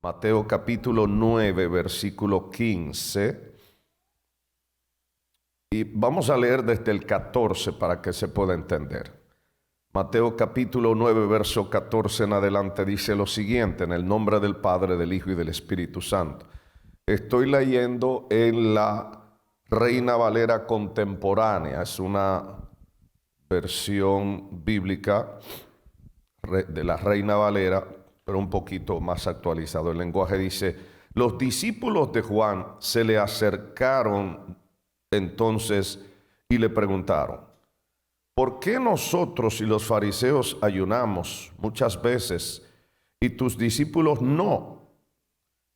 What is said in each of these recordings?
Mateo capítulo 9, versículo 15. Y vamos a leer desde el 14 para que se pueda entender. Mateo capítulo 9, verso 14 en adelante dice lo siguiente: en el nombre del Padre, del Hijo y del Espíritu Santo. Estoy leyendo en la Reina Valera contemporánea. Es una versión bíblica de la Reina Valera, pero un poquito más actualizado. El lenguaje dice: los discípulos de Juan se le acercaron entonces y le preguntaron: ¿por qué nosotros y los fariseos ayunamos muchas veces y tus discípulos no?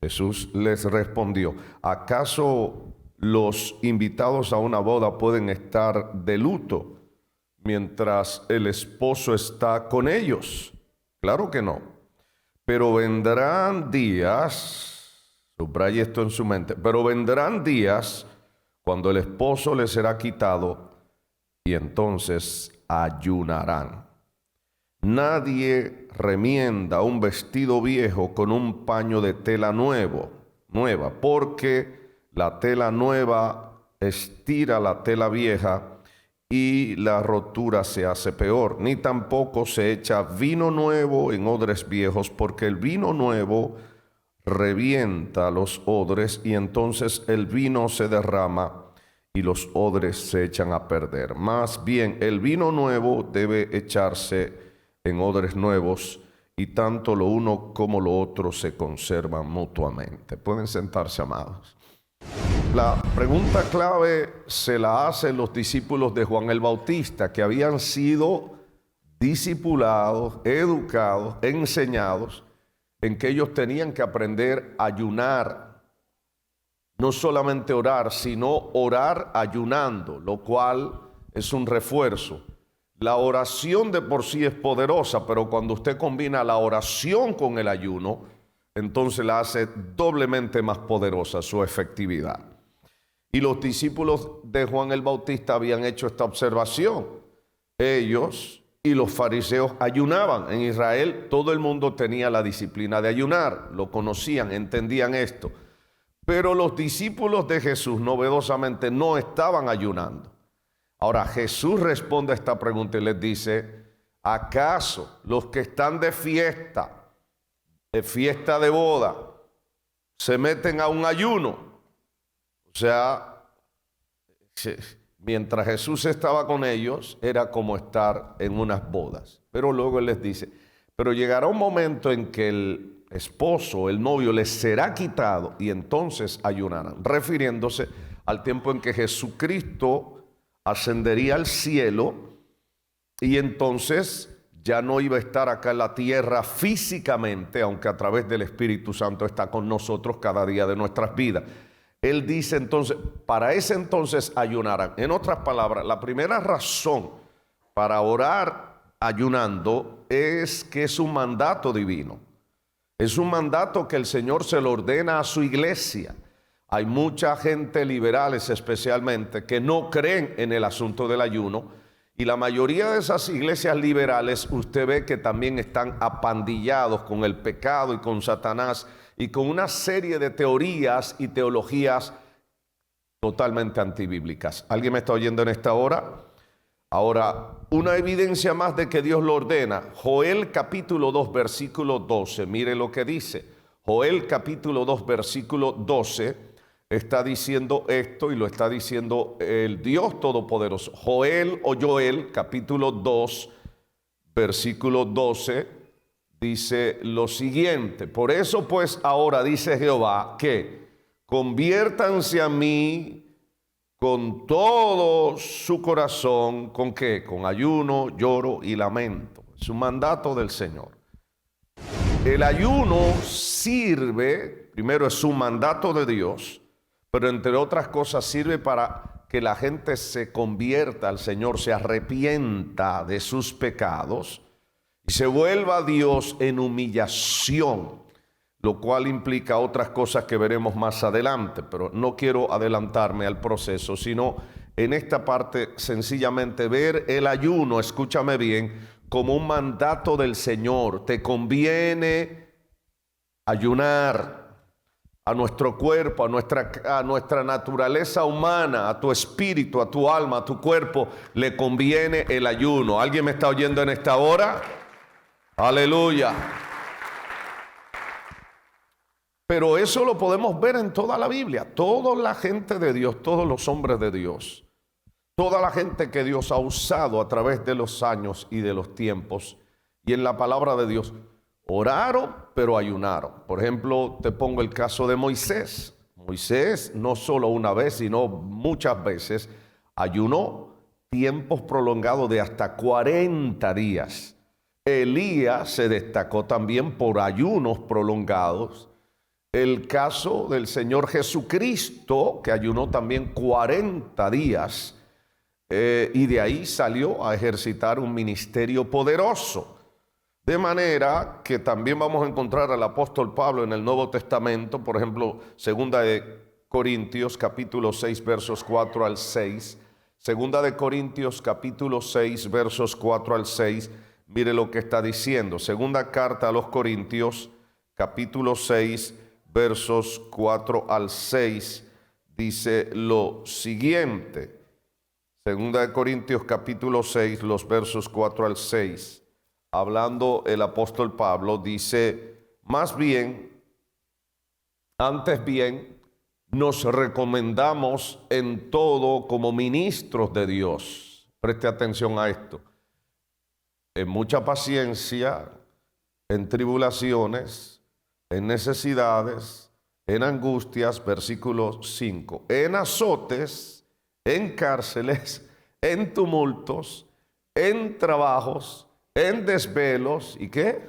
Jesús les respondió: ¿acaso los invitados a una boda pueden estar de luto mientras el esposo está con ellos? Claro que no. Pero vendrán días, subraye esto en su mente, pero vendrán días cuando el esposo les será quitado y entonces ayunarán. Nadie remienda un vestido viejo con un paño de tela nueva, porque la tela nueva estira la tela vieja y la rotura se hace peor. Ni tampoco se echa vino nuevo en odres viejos, porque el vino nuevo revienta los odres y entonces el vino se derrama y los odres se echan a perder. Más bien, el vino nuevo debe echarse en odres nuevos, y tanto lo uno como lo otro se conservan mutuamente. Pueden sentarse, amados. La pregunta clave se la hacen los discípulos de Juan el Bautista, que habían sido discipulados, educados, enseñados en que ellos tenían que aprender a ayunar. No solamente orar, sino orar ayunando, lo cual es un refuerzo. La oración de por sí es poderosa, pero cuando usted combina la oración con el ayuno, entonces la hace doblemente más poderosa su efectividad. Y los discípulos de Juan el Bautista habían hecho esta observación. Ellos y los fariseos ayunaban. En Israel todo el mundo tenía la disciplina de ayunar, lo conocían, entendían esto. Pero los discípulos de Jesús novedosamente no estaban ayunando. Ahora Jesús responde a esta pregunta y les dice: ¿acaso los que están de fiesta de boda, se meten a un ayuno? O sea, mientras Jesús estaba con ellos, era como estar en unas bodas. Pero luego Él les dice: pero llegará un momento en que el esposo, el novio, les será quitado y entonces ayunarán, refiriéndose al tiempo en que Jesucristo ascendería al cielo y entonces ya no iba a estar acá en la tierra físicamente, aunque a través del Espíritu Santo está con nosotros cada día de nuestras vidas. Él dice entonces, para ese entonces ayunarán. En otras palabras, la primera razón para orar ayunando es que es un mandato divino. Es un mandato que el Señor se lo ordena a su iglesia. Hay mucha gente, liberales especialmente, que no creen en el asunto del ayuno, y la mayoría de esas iglesias liberales usted ve que también están apandillados con el pecado y con Satanás y con una serie de teorías y teologías totalmente antibíblicas. ¿Alguien me está oyendo en esta hora? Ahora, una evidencia más de que Dios lo ordena. Joel capítulo 2, versículo 12. Mire lo que dice. Joel capítulo 2, versículo 12. Está diciendo esto y lo está diciendo el Dios Todopoderoso. Joel capítulo 2, versículo 12, dice lo siguiente: por eso pues ahora dice Jehová que conviértanse a mí con todo su corazón. ¿Con qué? Con ayuno, lloro y lamento. Es un mandato del Señor. El ayuno sirve, primero es un mandato de Dios, pero entre otras cosas sirve para que la gente se convierta al Señor, se arrepienta de sus pecados y se vuelva a Dios en humillación, lo cual implica otras cosas que veremos más adelante, pero no quiero adelantarme al proceso, sino en esta parte sencillamente ver el ayuno, escúchame bien, como un mandato del Señor. Te conviene Ayunar a nuestro cuerpo, a nuestra naturaleza humana, a tu espíritu, a tu alma, a tu cuerpo, le conviene el ayuno. ¿Alguien me está oyendo en esta hora? Aleluya. Pero eso lo podemos ver en toda la Biblia. Toda la gente de Dios, todos los hombres de Dios, toda la gente que Dios ha usado a través de los años y de los tiempos y en la palabra de Dios, oraron, pero ayunaron. Por ejemplo, te pongo el caso de Moisés. Moisés no solo una vez, sino muchas veces ayunó tiempos prolongados de hasta 40 días. Elías se destacó también por ayunos prolongados. El caso del Señor Jesucristo, que ayunó también 40 días y de ahí salió a ejercitar un ministerio poderoso. De manera que también vamos a encontrar al apóstol Pablo en el Nuevo Testamento, por ejemplo, segunda de Corintios capítulo 6 versos 4 al 6. Segunda de Corintios capítulo 6 versos 4 al 6. Mire lo que está diciendo. Segunda carta a los Corintios capítulo 6 versos 4 al 6 dice lo siguiente. Segunda de Corintios capítulo 6, los versos 4 al 6. Hablando el apóstol Pablo, dice, más bien, antes bien, nos recomendamos en todo como ministros de Dios. Preste atención a esto. En mucha paciencia, en tribulaciones, en necesidades, en angustias, versículo 5, en azotes, en cárceles, en tumultos, en trabajos, en desvelos, ¿y qué?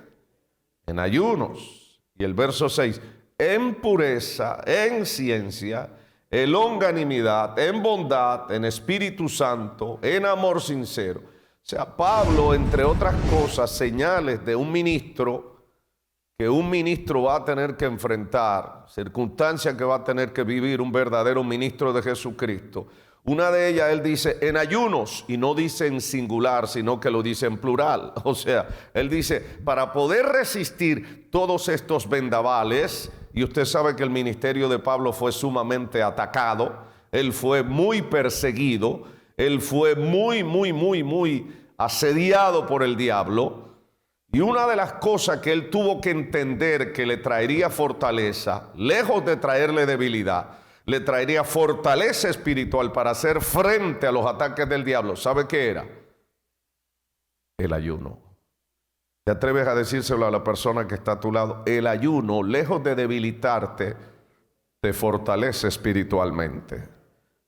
En ayunos. Y el verso 6, en pureza, en ciencia, en longanimidad, en bondad, en Espíritu Santo, en amor sincero. O sea, Pablo, entre otras cosas, señales de un ministro, que un ministro va a tener que enfrentar, circunstancias que va a tener que vivir un verdadero ministro de Jesucristo. Una de ellas, él dice en ayunos, y no dice en singular, sino que lo dice en plural. O sea, él dice, para poder resistir todos estos vendavales, y usted sabe que el ministerio de Pablo fue sumamente atacado, él fue muy perseguido, él fue muy asediado por el diablo. Y una de las cosas que él tuvo que entender que le traería fortaleza, lejos de traerle debilidad, le traería fortaleza espiritual para hacer frente a los ataques del diablo. ¿Sabe qué era? El ayuno. ¿Te atreves a decírselo a la persona que está a tu lado? El ayuno, lejos de debilitarte, te fortalece espiritualmente.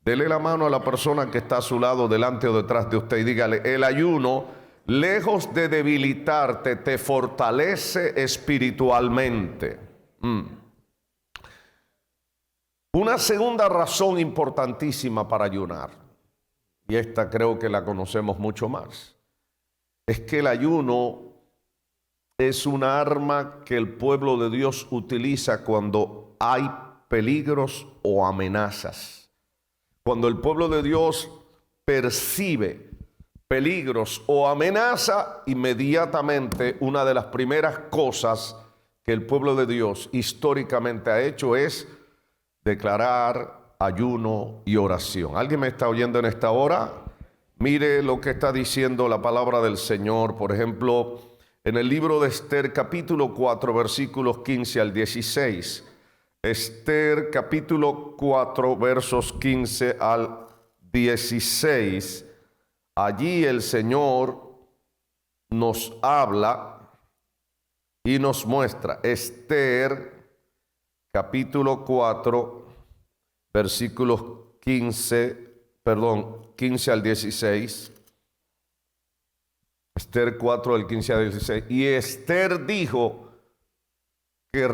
Dele la mano a la persona que está a su lado, delante o detrás de usted, y dígale, el ayuno, lejos de debilitarte, te fortalece espiritualmente. Una segunda razón importantísima para ayunar, y esta creo que la conocemos mucho más, es que el ayuno es una arma que el pueblo de Dios utiliza cuando hay peligros o amenazas. Cuando el pueblo de Dios percibe peligros o amenaza, inmediatamente una de las primeras cosas que el pueblo de Dios históricamente ha hecho es declarar ayuno y oración. ¿Alguien me está oyendo en esta hora? Mire lo que está diciendo la palabra del Señor, por ejemplo, en el libro de Esther, capítulo 4, versículos 15 al 16. Esther, capítulo 4, versos 15 al 16. Allí el Señor nos habla y nos muestra. Esther, capítulo 4, versículos 15 al 16. Esther 4, del 15 al 16. Y Esther dijo que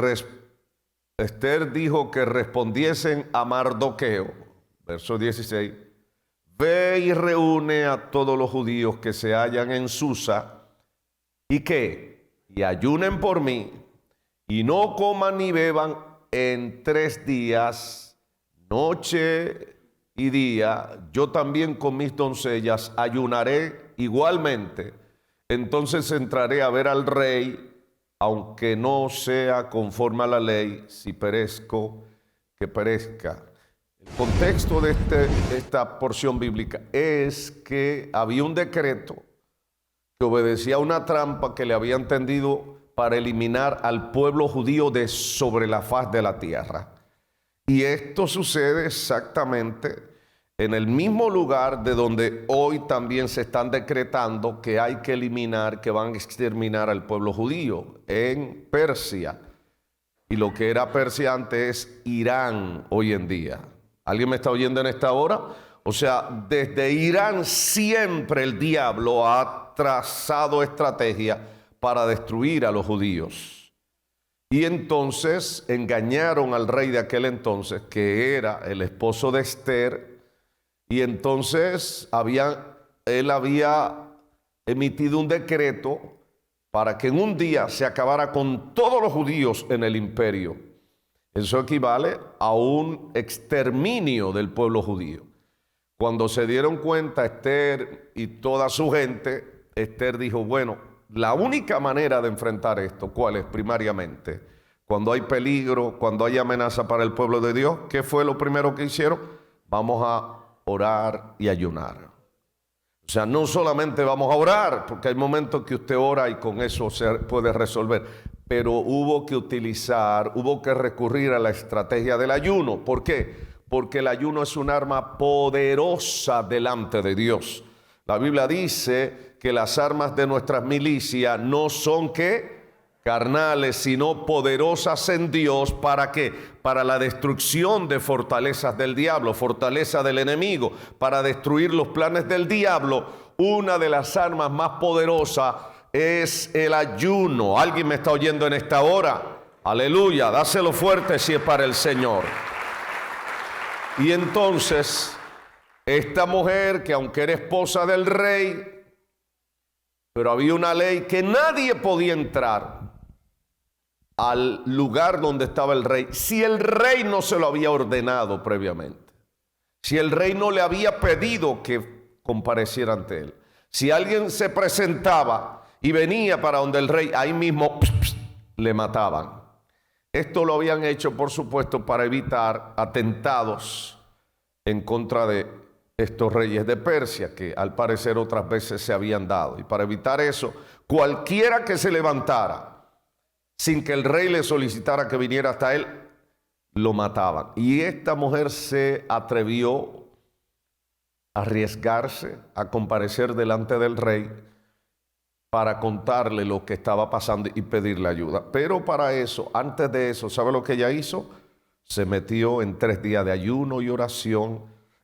respondiesen a Mardoqueo, verso 16, ve y reúne a todos los judíos que se hallan en Susa, y que, y ayunen por mí, y no coman ni beban en 3 días, noche y día. Yo también con mis doncellas ayunaré igualmente. Entonces entraré a ver al rey aunque no sea conforme a la ley, si perezco, que perezca. El contexto de esta porción bíblica es que había un decreto que obedecía a una trampa que le habían tendido para eliminar al pueblo judío de sobre la faz de la tierra. Y esto sucede exactamente en el mismo lugar de donde hoy también se están decretando que hay que eliminar, que van a exterminar al pueblo judío, en Persia. Y lo que era Persia antes es Irán hoy en día. ¿Alguien me está oyendo en esta hora? O sea, desde Irán siempre el diablo ha trazado estrategia para destruir a los judíos. Y entonces engañaron al rey de aquel entonces, que era el esposo de Esther, y entonces él había emitido un decreto para que en un día se acabara con todos los judíos en el imperio. Eso equivale a un exterminio del pueblo judío. Cuando se dieron cuenta Esther y toda su gente, Esther dijo, bueno, la única manera de enfrentar esto, ¿cuál es? Primariamente, cuando hay peligro, cuando hay amenaza para el pueblo de Dios, ¿qué fue lo primero que hicieron? Vamos a orar y ayunar. O sea, no solamente vamos a orar, porque hay momentos que usted ora y con eso se puede resolver, pero hubo que recurrir a la estrategia del ayuno. ¿Por qué? Porque el ayuno es un arma poderosa delante de Dios. La Biblia dice que las armas de nuestras milicias no son carnales, sino poderosas en Dios. ¿Para qué? Para la destrucción de fortalezas del diablo, fortaleza del enemigo, para destruir los planes del diablo. Una de las armas más poderosas es el ayuno. ¿Alguien me está oyendo en esta hora? Aleluya, dáselo fuerte si es para el Señor. Y entonces, esta mujer, que aunque era esposa del rey, pero había una ley que nadie podía entrar al lugar donde estaba el rey si el rey no se lo había ordenado previamente, si el rey no le había pedido que compareciera ante él. Si alguien se presentaba y venía para donde el rey, ahí mismo le mataban. Esto lo habían hecho, por supuesto, para evitar atentados en contra de estos reyes de Persia, que al parecer otras veces se habían dado. Y para evitar eso, cualquiera que se levantara sin que el rey le solicitara que viniera hasta él, lo mataban. Y esta mujer se atrevió a arriesgarse a comparecer delante del rey para contarle lo que estaba pasando y pedirle ayuda. Pero para eso, antes de eso, ¿sabe lo que ella hizo? Se metió en 3 días de ayuno y oración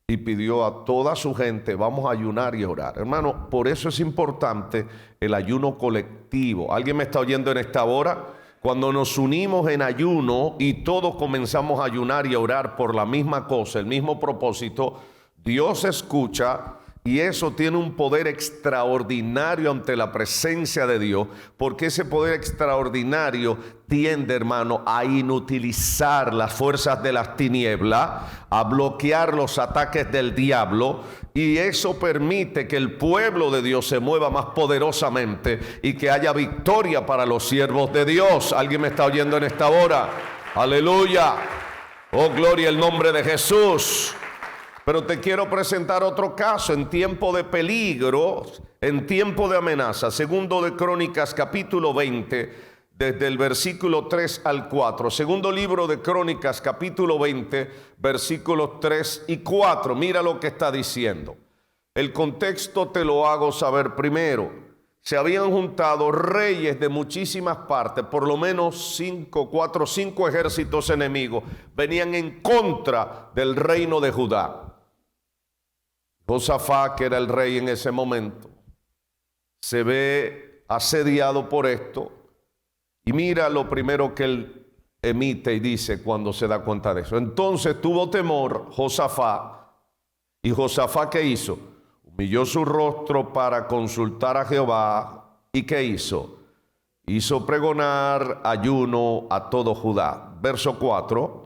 y pidió a toda su gente, vamos a ayunar y orar. Hermano, por eso es importante el ayuno colectivo. ¿Alguien me está oyendo en esta hora? Cuando nos unimos en ayuno y todos comenzamos a ayunar y a orar por la misma cosa, el mismo propósito, Dios escucha. Y eso tiene un poder extraordinario ante la presencia de Dios, porque ese poder extraordinario tiende, hermano, a inutilizar las fuerzas de las tinieblas, a bloquear los ataques del diablo, y eso permite que el pueblo de Dios se mueva más poderosamente y que haya victoria para los siervos de Dios. ¿Alguien me está oyendo en esta hora? Aleluya. Oh, gloria al nombre de Jesús. Pero te quiero presentar otro caso en tiempo de peligro, en tiempo de amenaza. Segundo de Crónicas, capítulo 20, desde el versículo 3 al 4. Segundo libro de Crónicas, capítulo 20, versículos 3 y 4. Mira lo que está diciendo. El contexto te lo hago saber primero. Se habían juntado reyes de muchísimas partes, por lo menos 4 o 5 ejércitos enemigos venían en contra del reino de Judá. Josafat, que era el rey en ese momento, se ve asediado por esto y mira lo primero que él emite y dice cuando se da cuenta de eso. Entonces tuvo temor Josafat, y Josafat, ¿qué hizo? Humilló su rostro para consultar a Jehová. ¿Y qué hizo? Hizo pregonar ayuno a todo Judá. Verso 4.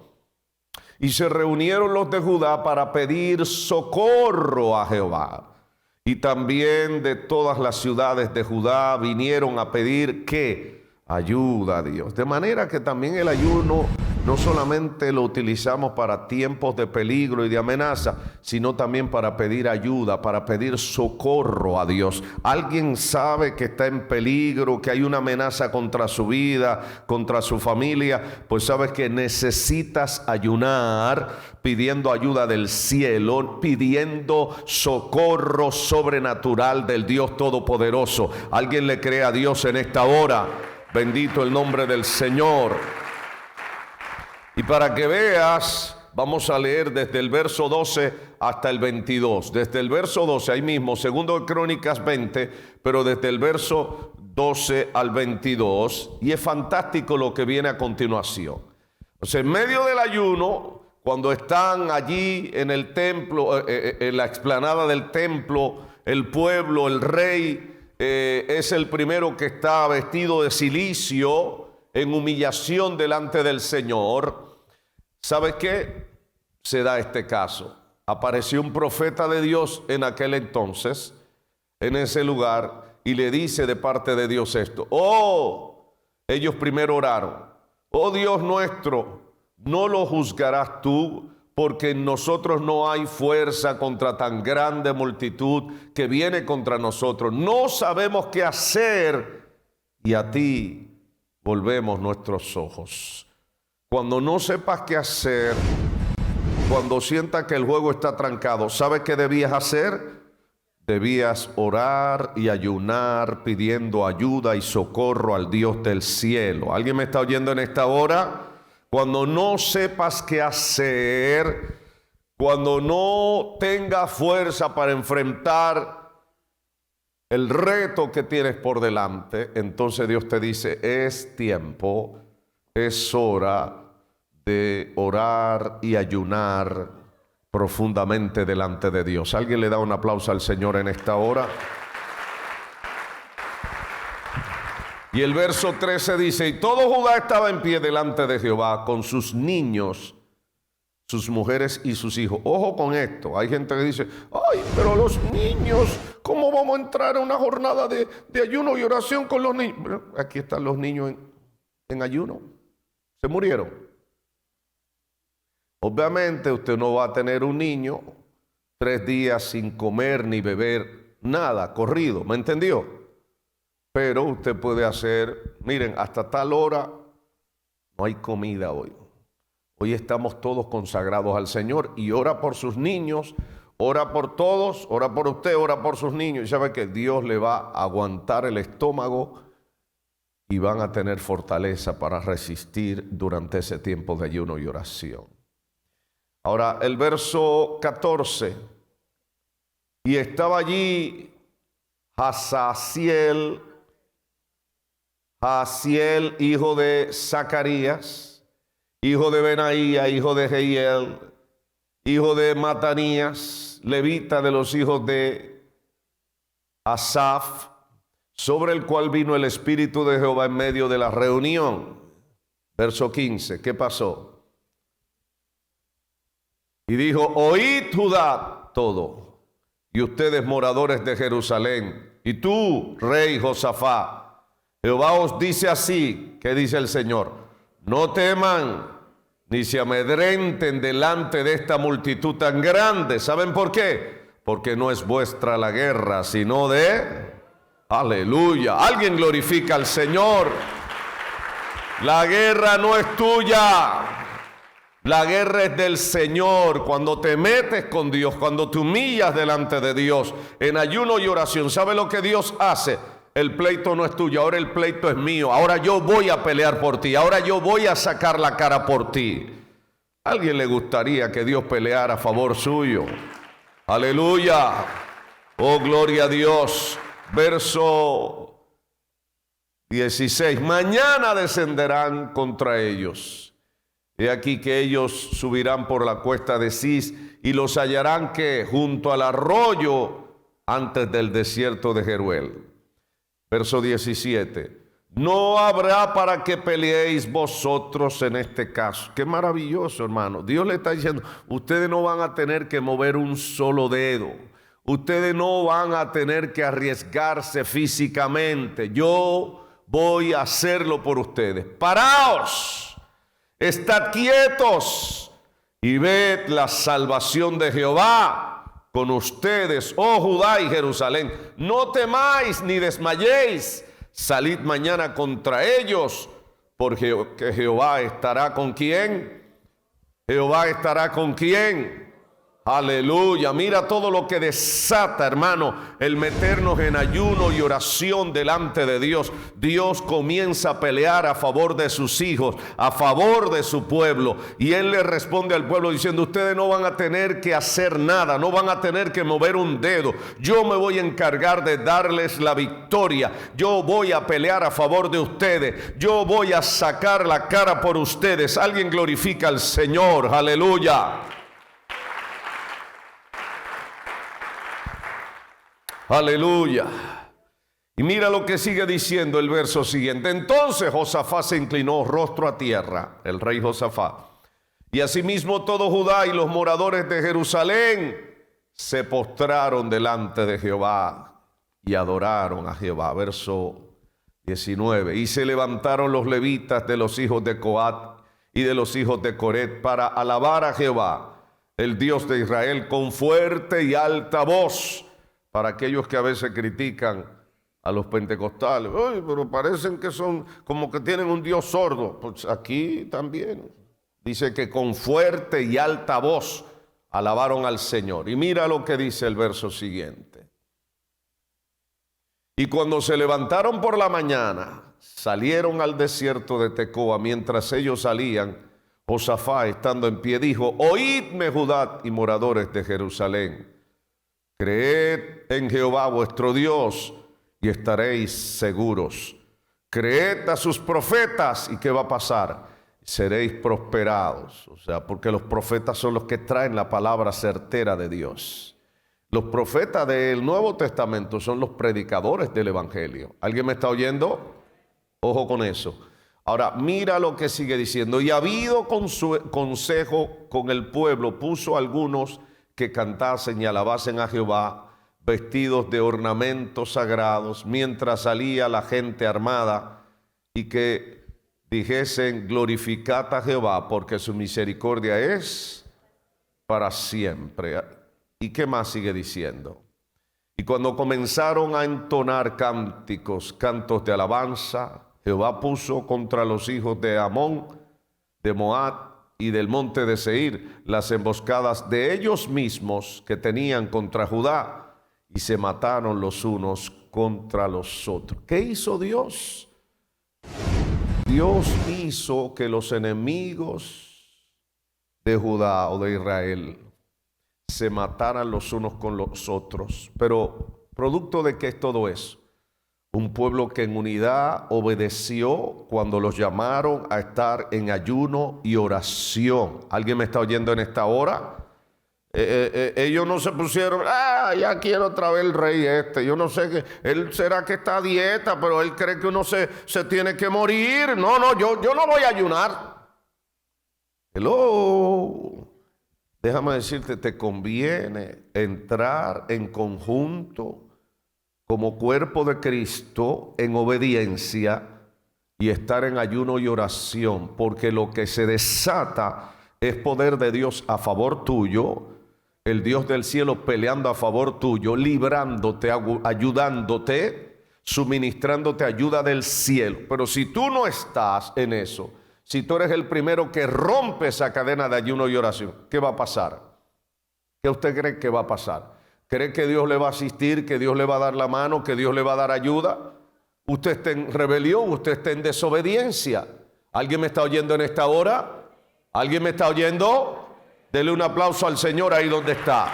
Y se reunieron los de Judá para pedir socorro a Jehová. Y también de todas las ciudades de Judá vinieron a pedir ¿qué? ayuda a Dios. De manera que también el ayuno no solamente lo utilizamos para tiempos de peligro y de amenaza, sino también para pedir ayuda, para pedir socorro a Dios. Alguien sabe que está en peligro, que hay una amenaza contra su vida, contra su familia, pues sabes que necesitas ayunar pidiendo ayuda del cielo, pidiendo socorro sobrenatural del Dios Todopoderoso. ¿Alguien le cree a Dios en esta hora? Bendito el nombre del Señor. Y para que veas, vamos a leer desde el verso 12 hasta el 22. Desde el verso 12, ahí mismo, segundo de Crónicas 20, pero desde el verso 12 al 22. Y es fantástico lo que viene a continuación. O sea, en medio del ayuno, cuando están allí en el templo, en la explanada del templo, el pueblo, el rey, es el primero que está vestido de cilicio en humillación delante del Señor. ¿Sabe qué? Se da este caso. Apareció un profeta de Dios en aquel entonces, en ese lugar, y le dice de parte de Dios esto. Ellos primero oraron. Oh Dios nuestro, no lo juzgarás tú, porque en nosotros no hay fuerza contra tan grande multitud que viene contra nosotros. No sabemos qué hacer y a ti volvemos nuestros ojos. Cuando no sepas qué hacer, cuando sientas que el juego está trancado, ¿sabes qué debías hacer? Debías orar y ayunar pidiendo ayuda y socorro al Dios del cielo. ¿Alguien me está oyendo en esta hora? Cuando no sepas qué hacer, cuando no tengas fuerza para enfrentar el reto que tienes por delante, entonces Dios te dice, es tiempo, es hora de orar y ayunar profundamente delante de Dios. ¿Alguien le da un aplauso al Señor en esta hora? Y el verso 13 dice, y todo Judá estaba en pie delante de Jehová con sus niños, sus mujeres y sus hijos. Ojo con esto, hay gente que dice, ay, pero los niños, ¿cómo vamos a entrar a una jornada de ayuno y oración con los niños? Pero aquí están los niños en ayuno, se murieron. Obviamente usted no va a tener un niño 3 días sin comer ni beber nada, corrido, ¿me entendió? Pero usted puede hacer, miren, hasta tal hora no hay comida hoy. Hoy estamos todos consagrados al Señor y ora por sus niños, ora por todos, ora por usted, ora por sus niños. Y sabe que Dios le va a aguantar el estómago y van a tener fortaleza para resistir durante ese tiempo de ayuno y oración. Ahora, el verso 14. Y estaba allí Jahaziel, hijo de Zacarías, hijo de Benaía, hijo de Jehiel, hijo de Matanías, levita de los hijos de Asaf, sobre el cual vino el Espíritu de Jehová en medio de la reunión. Verso 15, ¿qué pasó? Y dijo, oíd Judá todo, y ustedes moradores de Jerusalén, y tú, rey Josafá, Jehová os dice así, ¿qué dice el Señor? No teman, ni se amedrenten delante de esta multitud tan grande. ¿Saben por qué? Porque no es vuestra la guerra, sino de... Aleluya. Alguien glorifica al Señor. La guerra no es tuya. La guerra es del Señor. Cuando te metes con Dios, cuando te humillas delante de Dios, en ayuno y oración, ¿sabe lo que Dios hace? El pleito no es tuyo, ahora el pleito es mío. Ahora yo voy a pelear por ti. Ahora yo voy a sacar la cara por ti. ¿A alguien le gustaría que Dios peleara a favor suyo? Aleluya. Oh, gloria a Dios. Verso 16. Mañana descenderán contra ellos. He aquí que ellos subirán por la cuesta de Cis y los hallarán que junto al arroyo antes del desierto de Jeruel. Verso 17. No habrá para que peleéis vosotros en este caso. Qué maravilloso, hermano. Dios le está diciendo, ustedes no van a tener que mover un solo dedo. Ustedes no van a tener que arriesgarse físicamente. Yo voy a hacerlo por ustedes. Paraos, estad quietos y ved la salvación de Jehová con ustedes, oh Judá y Jerusalén. No temáis ni desmayéis, salid mañana contra ellos, porque Jehová estará con ¿quién? Jehová estará con ¿quién? Aleluya. Mira todo lo que desata, hermano, el meternos en ayuno y oración delante de Dios. Dios comienza a pelear a favor de sus hijos, a favor de su pueblo, y Él le responde al pueblo diciendo: ustedes no van a tener que hacer nada, no van a tener que mover un dedo. Yo me voy a encargar de darles la victoria. Yo voy a pelear a favor de ustedes. Yo voy a sacar la cara por ustedes. Alguien glorifica al Señor. Aleluya. Aleluya. Y mira lo que sigue diciendo el verso siguiente. Entonces Josafat se inclinó rostro a tierra, el rey Josafat, y asimismo todo Judá y los moradores de Jerusalén se postraron delante de Jehová y adoraron a Jehová. Verso 19. Y se levantaron los levitas de los hijos de Coat y de los hijos de Coret para alabar a Jehová, el Dios de Israel, con fuerte y alta voz. Para aquellos que a veces critican a los pentecostales: "Ay, pero parecen que son como que tienen un Dios sordo". Pues aquí también dice que con fuerte y alta voz alabaron al Señor. Y mira lo que dice el verso siguiente. Y cuando se levantaron por la mañana, salieron al desierto de Tecoa. Mientras ellos salían, Josafat, estando en pie, dijo: oídme, Judá y moradores de Jerusalén. Creed en Jehová vuestro Dios y estaréis seguros. Creed a sus profetas. ¿Y qué va a pasar? Seréis prosperados. O sea, porque los profetas son los que traen la palabra certera de Dios. Los profetas del Nuevo Testamento son los predicadores del Evangelio. ¿Alguien me está oyendo? Ojo con eso. Ahora, mira lo que sigue diciendo. Y habido consejo con el pueblo, puso algunos que cantasen y alabasen a Jehová, vestidos de ornamentos sagrados, mientras salía la gente armada, y que dijesen: glorificad a Jehová, porque su misericordia es para siempre. ¿Y qué más sigue diciendo? Y cuando comenzaron a entonar cánticos, cantos de alabanza, Jehová puso contra los hijos de Amón, de Moab y del monte de Seir las emboscadas de ellos mismos que tenían contra Judá, y se mataron los unos contra los otros. ¿Qué hizo Dios? Dios hizo que los enemigos de Judá o de Israel se mataran los unos con los otros. Pero ¿producto de qué es todo eso? Un pueblo que en unidad obedeció cuando los llamaron a estar en ayuno y oración. ¿Alguien me está oyendo en esta hora? Ellos no se pusieron: ya quiero otra vez el rey este. Yo no sé, él será que está a dieta, pero él cree que uno se tiene que morir. No, yo no voy a ayunar. Hello. Déjame decirte, te conviene entrar en conjunto como cuerpo de Cristo en obediencia y estar en ayuno y oración, porque lo que se desata es poder de Dios a favor tuyo, el Dios del cielo peleando a favor tuyo, librándote, ayudándote, suministrándote ayuda del cielo. Pero si tú no estás en eso, si tú eres el primero que rompe esa cadena de ayuno y oración, ¿qué va a pasar? ¿Qué usted cree que va a pasar? ¿Cree que Dios le va a asistir, que Dios le va a dar la mano, que Dios le va a dar ayuda? Usted está en rebelión, usted está en desobediencia. ¿Alguien me está oyendo en esta hora? ¿Alguien me está oyendo? Dele un aplauso al Señor ahí donde está.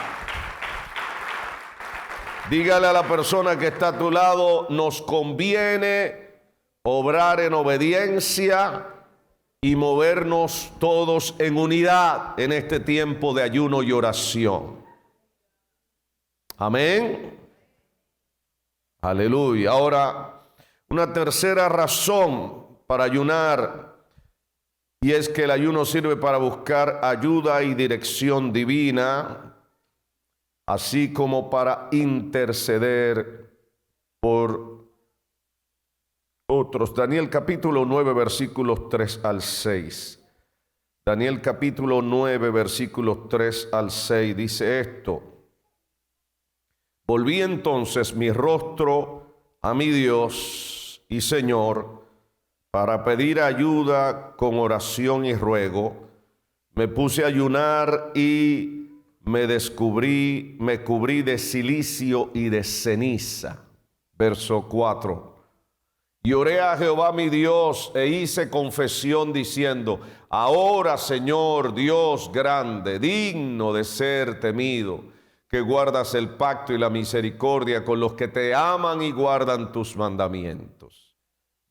Dígale a la persona que está a tu lado: nos conviene obrar en obediencia y movernos todos en unidad en este tiempo de ayuno y oración. Amén. Aleluya. Ahora, una tercera razón para ayunar, y es que el ayuno sirve para buscar ayuda y dirección divina, así como para interceder por otros. Daniel capítulo 9, versículos 3 al 6. Daniel capítulo 9, versículos 3 al 6 dice esto: Volví entonces mi rostro a mi Dios y Señor para pedir ayuda con oración y ruego. Me puse a ayunar y me cubrí de cilicio y de ceniza. Verso 4. Y oré a Jehová mi Dios e hice confesión diciendo: ahora, Señor Dios grande, digno de ser temido, que guardas el pacto y la misericordia con los que te aman y guardan tus mandamientos.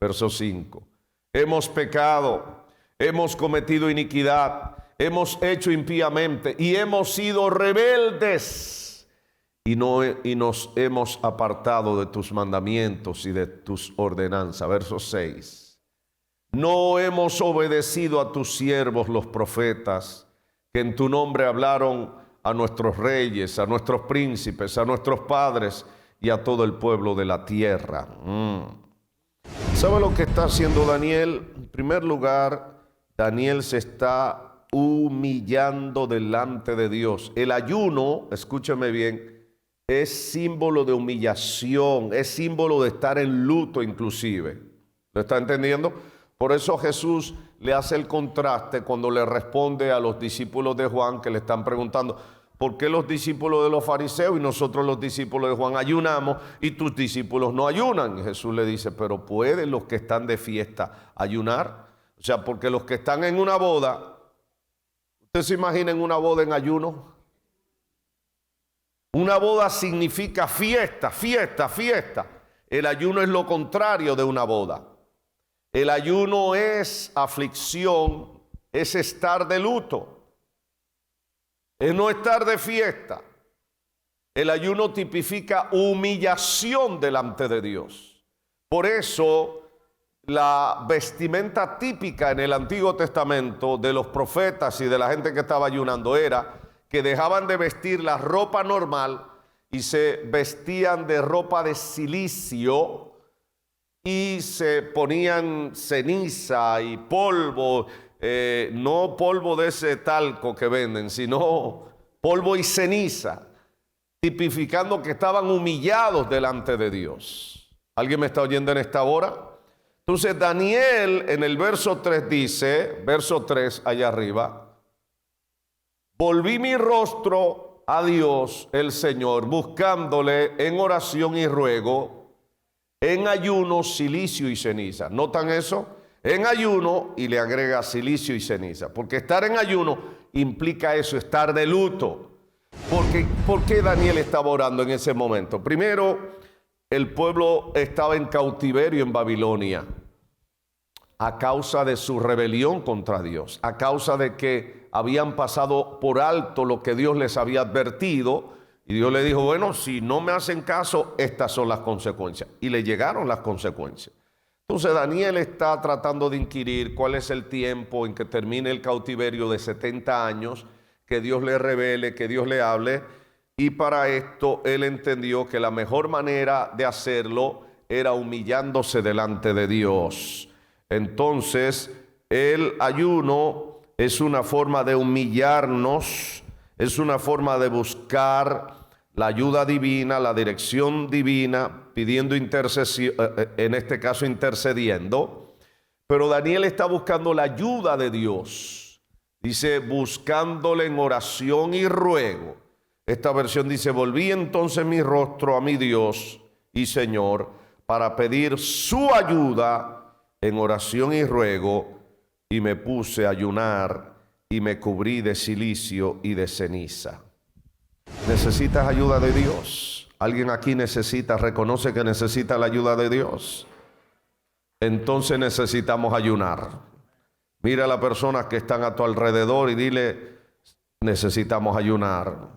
Verso 5. Hemos pecado, hemos cometido iniquidad, hemos hecho impíamente y hemos sido rebeldes. Y nos hemos apartado de tus mandamientos y de tus ordenanzas. Verso 6. No hemos obedecido a tus siervos los profetas, que en tu nombre hablaron a nuestros reyes, a nuestros príncipes, a nuestros padres y a todo el pueblo de la tierra. ¿Sabe lo que está haciendo Daniel? En primer lugar, Daniel se está humillando delante de Dios. El ayuno, escúcheme bien, es símbolo de humillación, es símbolo de estar en luto inclusive. ¿Lo está entendiendo? Por eso Jesús le hace el contraste cuando le responde a los discípulos de Juan que le están preguntando: ¿por qué los discípulos de los fariseos y nosotros los discípulos de Juan ayunamos y tus discípulos no ayunan? Y Jesús le dice: pero ¿pueden los que están de fiesta ayunar? O sea, porque los que están en una boda, ¿usted se imagina en una boda en ayuno? Una boda significa fiesta, fiesta, fiesta. El ayuno es lo contrario de una boda. El ayuno es aflicción, es estar de luto, es no estar de fiesta. El ayuno tipifica humillación delante de Dios. Por eso la vestimenta típica en el Antiguo Testamento de los profetas y de la gente que estaba ayunando era que dejaban de vestir la ropa normal y se vestían de ropa de silicio y se ponían ceniza y polvo, no polvo de ese talco que venden, sino polvo y ceniza, tipificando que estaban humillados delante de Dios. ¿Alguien me está oyendo en esta hora? Entonces Daniel en el verso 3 dice, verso 3 allá arriba: volví mi rostro a Dios el Señor, buscándole en oración y ruego, en ayuno, cilicio y ceniza. ¿Notan eso? En ayuno, y le agrega cilicio y ceniza, porque estar en ayuno implica eso, estar de luto. ¿Por qué Daniel estaba orando en ese momento? Primero, el pueblo estaba en cautiverio en Babilonia a causa de su rebelión contra Dios, a causa de que habían pasado por alto lo que Dios les había advertido, y Dios le dijo: bueno, si no me hacen caso, estas son las consecuencias. Y le llegaron las consecuencias. Entonces Daniel está tratando de inquirir cuál es el tiempo en que termine el cautiverio de 70 años, que Dios le revele, que Dios le hable, y para esto él entendió que la mejor manera de hacerlo era humillándose delante de Dios. Entonces el ayuno es una forma de humillarnos, es una forma de buscar la ayuda divina, la dirección divina, pidiendo intercesión, en este caso intercediendo. Pero Daniel está buscando la ayuda de Dios. Dice, buscándole en oración y ruego. Esta versión dice: volví entonces mi rostro a mi Dios y Señor para pedir su ayuda en oración y ruego, y me puse a ayunar y me cubrí de cilicio y de ceniza. ¿Necesitas ayuda de Dios? ¿Alguien aquí reconoce que necesita la ayuda de Dios? Entonces necesitamos ayunar. Mira a las personas que están a tu alrededor y dile: necesitamos ayunar,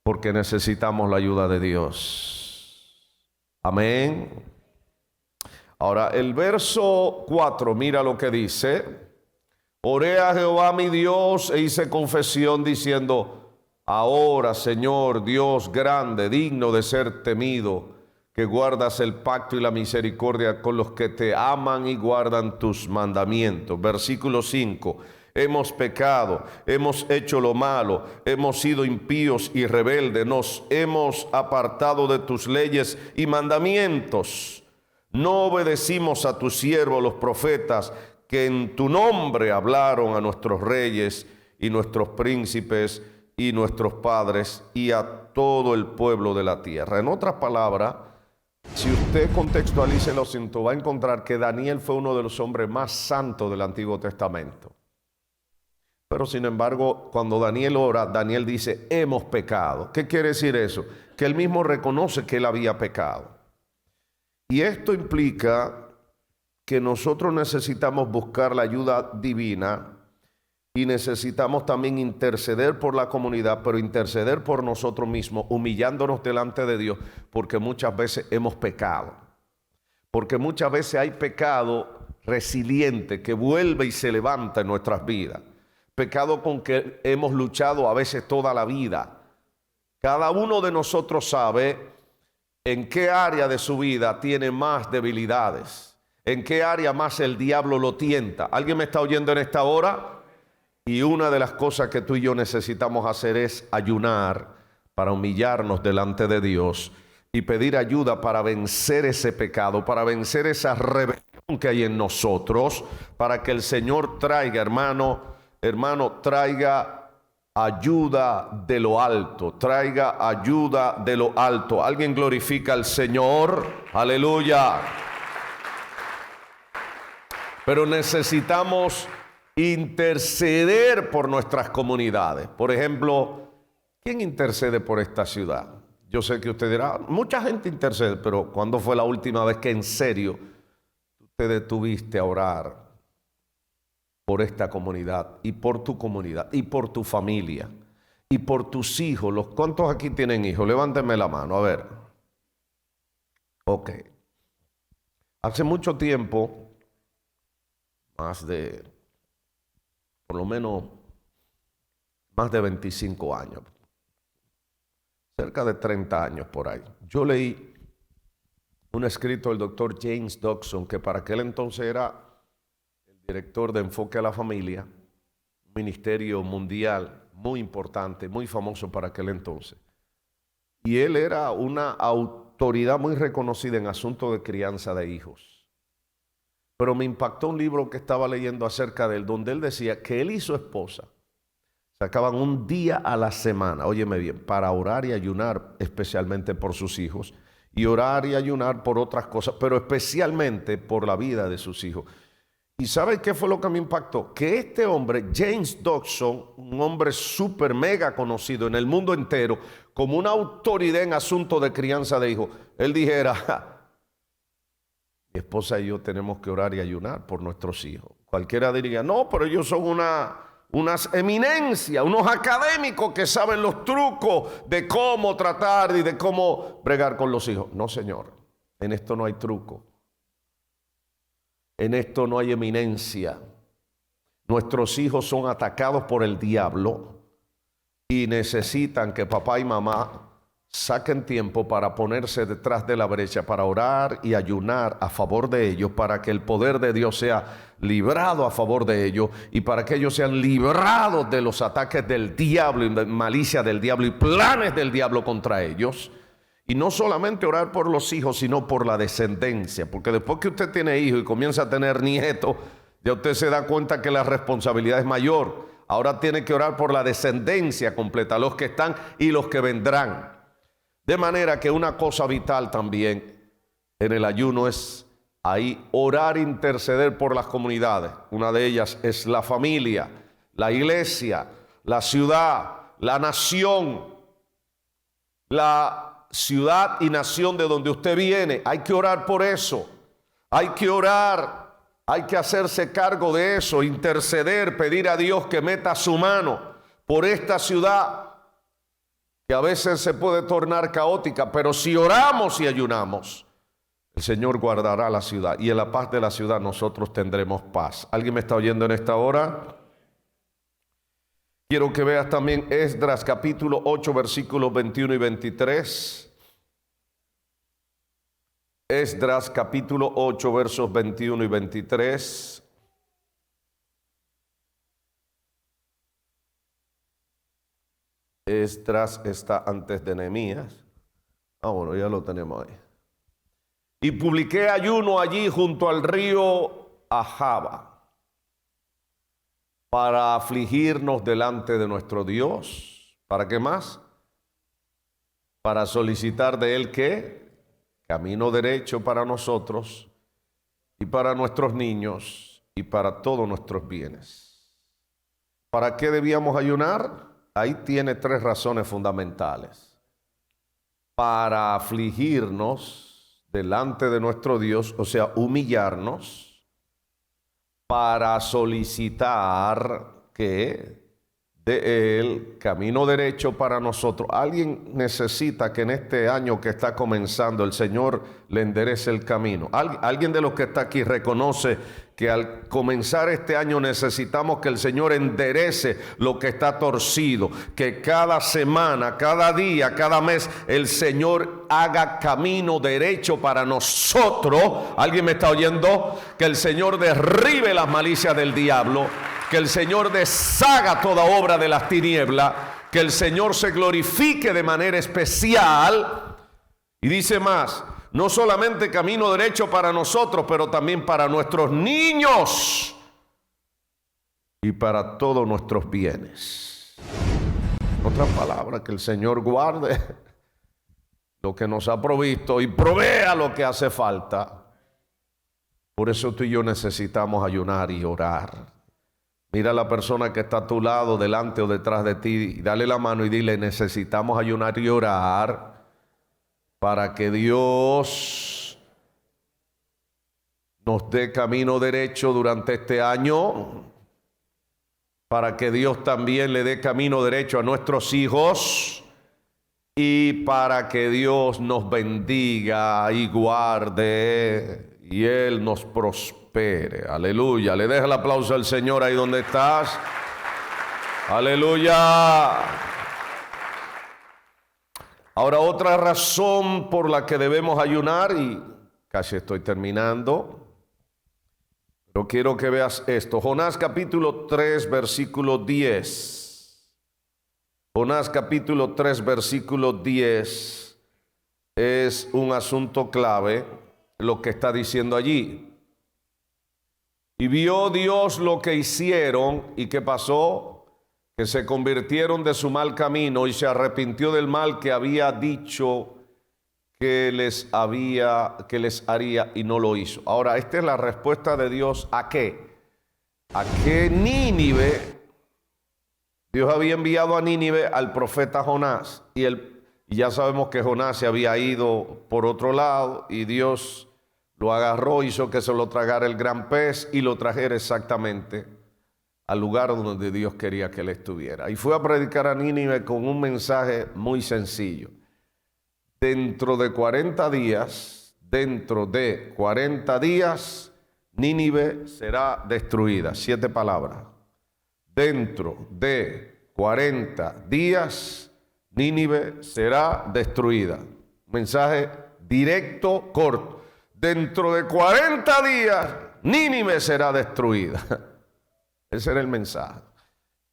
porque necesitamos la ayuda de Dios. Amén. Ahora el verso 4, mira lo que dice: oré a Jehová mi Dios e hice confesión diciendo: ahora, Señor Dios grande, digno de ser temido, que guardas el pacto y la misericordia con los que te aman y guardan tus mandamientos. Versículo 5. Hemos pecado, hemos hecho lo malo, hemos sido impíos y rebeldes, nos hemos apartado de tus leyes y mandamientos. No obedecimos a tus siervos los profetas, que en tu nombre hablaron a nuestros reyes y nuestros príncipes y nuestros padres y a todo el pueblo de la tierra. En otras palabras, si usted contextualiza el asunto, va a encontrar que Daniel fue uno de los hombres más santos del Antiguo Testamento. Pero sin embargo, cuando Daniel ora, Daniel dice, hemos pecado. ¿Qué quiere decir eso? Que él mismo reconoce que él había pecado. Y esto implica que nosotros necesitamos buscar la ayuda divina y necesitamos también interceder por la comunidad, pero interceder por nosotros mismos, humillándonos delante de Dios, porque muchas veces hemos pecado. Porque muchas veces hay pecado resiliente que vuelve y se levanta en nuestras vidas. Pecado con que hemos luchado a veces toda la vida. Cada uno de nosotros sabe en qué área de su vida tiene más debilidades, en qué área más el diablo lo tienta. ¿Alguien me está oyendo en esta hora? Y una de las cosas que tú y yo necesitamos hacer es ayunar para humillarnos delante de Dios y pedir ayuda para vencer ese pecado, para vencer esa rebelión que hay en nosotros, para que el Señor traiga, hermano, traiga ayuda de lo alto, traiga ayuda de lo alto. ¿Alguien glorifica al Señor? Aleluya. Pero necesitamos interceder por nuestras comunidades. Por ejemplo, ¿quién intercede por esta ciudad? Yo sé que usted dirá, mucha gente intercede, pero ¿cuándo fue la última vez que en serio te detuviste a orar por esta comunidad y por tu comunidad y por tu familia y por tus hijos? ¿Cuántos aquí tienen hijos? Levántenme la mano, a ver. Ok. Hace mucho tiempo, por lo menos más de 25 años, cerca de 30 años por ahí, yo leí un escrito del doctor James Dobson, que para aquel entonces era director de Enfoque a la Familia, un ministerio mundial muy importante, muy famoso para aquel entonces. Y él era una autoridad muy reconocida en asuntos de crianza de hijos. Pero me impactó un libro que estaba leyendo acerca de él, donde él decía que él y su esposa sacaban un día a la semana, óyeme bien, para orar y ayunar especialmente por sus hijos, y orar y ayunar por otras cosas, pero especialmente por la vida de sus hijos. ¿Y sabe qué fue lo que me impactó? Que este hombre, James Dobson, un hombre súper mega conocido en el mundo entero, como una autoridad en asuntos de crianza de hijos, él dijera, mi esposa y yo tenemos que orar y ayunar por nuestros hijos. Cualquiera diría, no, pero ellos son unas eminencias, unos académicos que saben los trucos de cómo tratar y de cómo bregar con los hijos. No, señor, en esto no hay truco. En esto no hay eminencia. Nuestros hijos son atacados por el diablo y necesitan que papá y mamá saquen tiempo para ponerse detrás de la brecha, para orar y ayunar a favor de ellos, para que el poder de Dios sea librado a favor de ellos y para que ellos sean librados de los ataques del diablo y de malicia del diablo y planes del diablo contra ellos. Y no solamente orar por los hijos, sino por la descendencia, porque después que usted tiene hijos y comienza a tener nietos, ya usted se da cuenta que la responsabilidad es mayor. Ahora tiene que orar por la descendencia completa, los que están y los que vendrán. De manera que una cosa vital también en el ayuno es ahí orar e interceder por las comunidades. Una de ellas es la familia, la iglesia, la ciudad, la nación, la ciudad y nación de donde usted viene. Hay que orar por eso. Hay que orar, hay que hacerse cargo de eso, interceder, pedir a Dios que meta su mano por esta ciudad, que a veces se puede tornar caótica, pero si oramos y ayunamos, el Señor guardará la ciudad y en la paz de la ciudad nosotros tendremos paz. ¿Alguien me está oyendo en esta hora? Quiero que veas también Esdras capítulo 8 versículos 21 y 23. Esdras capítulo 8 versos 21 y 23. Esdras está antes de Nehemías. Bueno, ya lo tenemos ahí. Y publiqué ayuno allí junto al río Ahava para afligirnos delante de nuestro Dios. ¿Para qué más? Para solicitar de Él ¿qué? Camino derecho para nosotros y para nuestros niños y para todos nuestros bienes. ¿Para qué debíamos ayunar? Ahí tiene 3 razones fundamentales. Para afligirnos delante de nuestro Dios, o sea, humillarnos, para solicitar que de Él camino derecho para nosotros. Alguien necesita que en este año que está comenzando el Señor le enderece el camino. Alguien de los que está aquí reconoce que al comenzar este año necesitamos que el Señor enderece lo que está torcido, que cada semana, cada día, cada mes el Señor haga camino derecho para nosotros. ¿Alguien me está oyendo? Que el Señor derribe las malicias del diablo, que el Señor deshaga toda obra de las tinieblas, que el Señor se glorifique de manera especial. Y dice más, no solamente camino derecho para nosotros, pero también para nuestros niños y para todos nuestros bienes. Otra palabra, que el Señor guarde lo que nos ha provisto y provea lo que hace falta. Por eso tú y yo necesitamos ayunar y orar. Mira a la persona que está a tu lado, delante o detrás de ti, y dale la mano y dile, necesitamos ayunar y orar para que Dios nos dé camino derecho durante este año, para que Dios también le dé camino derecho a nuestros hijos y para que Dios nos bendiga y guarde y Él nos prospere. Aleluya. Le deja el aplauso al Señor ahí donde estás. Aleluya. Ahora, otra razón por la que debemos ayunar, y casi estoy terminando, pero quiero que veas esto. Jonás capítulo 3 versículo 10. Jonás capítulo 3 versículo 10 es un asunto clave lo que está diciendo allí. Y vio Dios lo que hicieron, y ¿qué pasó? Que se convirtieron de su mal camino y se arrepintió del mal que había dicho que les haría y no lo hizo. Ahora, esta es la respuesta de Dios ¿a qué? A que Nínive, Dios había enviado a Nínive al profeta Jonás, y ya sabemos que Jonás se había ido por otro lado y Dios lo agarró, hizo que se lo tragara el gran pez y lo trajera exactamente al lugar donde Dios quería que él estuviera. Y fue a predicar a Nínive con un mensaje muy sencillo. Dentro de 40 días, Nínive será destruida. 7 palabras. Dentro de 40 días, Nínive será destruida. Mensaje directo, corto. Dentro de 40 días, Nínive será destruida. Ese era el mensaje.